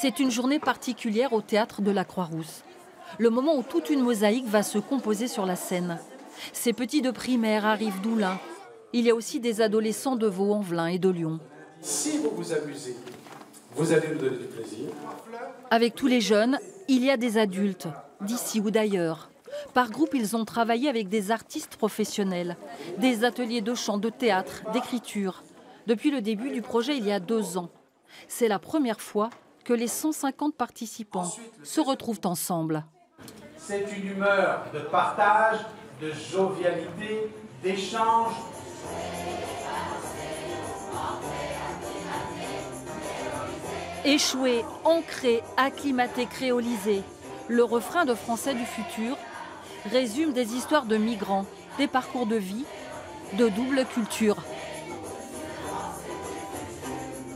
C'est une journée particulière au théâtre de la Croix-Rousse. Le moment où toute une mosaïque va se composer sur la scène. Ces petits de primaire arrivent d'Oulin. Il y a aussi des adolescents de Vaux-en-Velin et de Lyon. Si vous vous amusez, vous allez nous donner du plaisir. Avec tous les jeunes, il y a des adultes, d'ici ou d'ailleurs. Par groupe, ils ont travaillé avec des artistes professionnels, des ateliers de chant, de théâtre, d'écriture. Depuis le début du projet, il y a 2 ans. C'est la première fois que les 150 participants se retrouvent ensemble. C'est une humeur de partage, de jovialité, d'échange. Échoué, ancré, acclimaté, créolisé, le refrain de Français du futur résume des histoires de migrants, des parcours de vie, de double culture.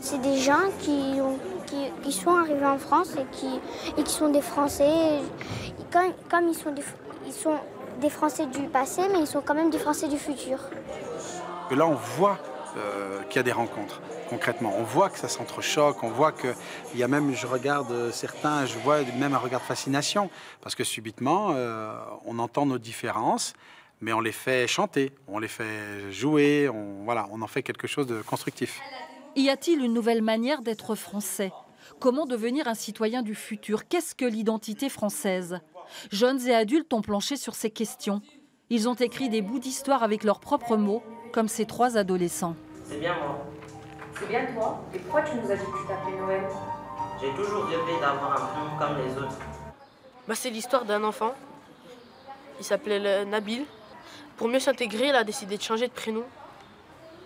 C'est des gens qui sont arrivés en France et qui sont des Français. Comme ils sont des Français du passé, mais ils sont quand même des Français du futur. Là, on voit qu'il y a des rencontres, concrètement. On voit que ça s'entrechoque, on voit qu'il y a même, je regarde certains, je vois même un regard de fascination, parce que subitement, on entend nos différences, mais on les fait chanter, on les fait jouer, on en fait quelque chose de constructif. Y a-t-il une nouvelle manière d'être français? Comment devenir un citoyen du futur? Qu'est-ce que l'identité française? Jeunes et adultes ont planché sur ces questions. Ils ont écrit des bouts d'histoire avec leurs propres mots, comme ces 3 adolescents. C'est bien moi. C'est bien toi. Et pourquoi tu nous as dit que tu t'appelais Noël? J'ai toujours rêvé d'avoir un prénom comme les autres. C'est l'histoire d'un enfant. Il s'appelait Nabil. Pour mieux s'intégrer, il a décidé de changer de prénom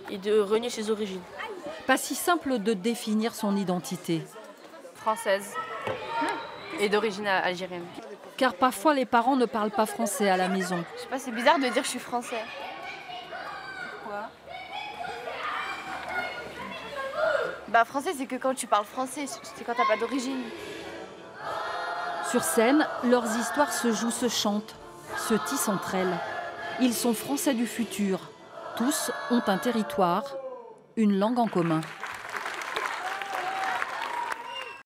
et de renier ses origines. Pas si simple de définir son identité. Française. Et d'origine algérienne. Car parfois les parents ne parlent pas français à la maison. Je sais pas, c'est bizarre de dire que je suis français. Pourquoi? Français, c'est que quand tu parles français, c'est quand t'as pas d'origine. Sur scène, leurs histoires se jouent, se chantent, se tissent entre elles. Ils sont français du futur. Tous ont un territoire, une langue en commun.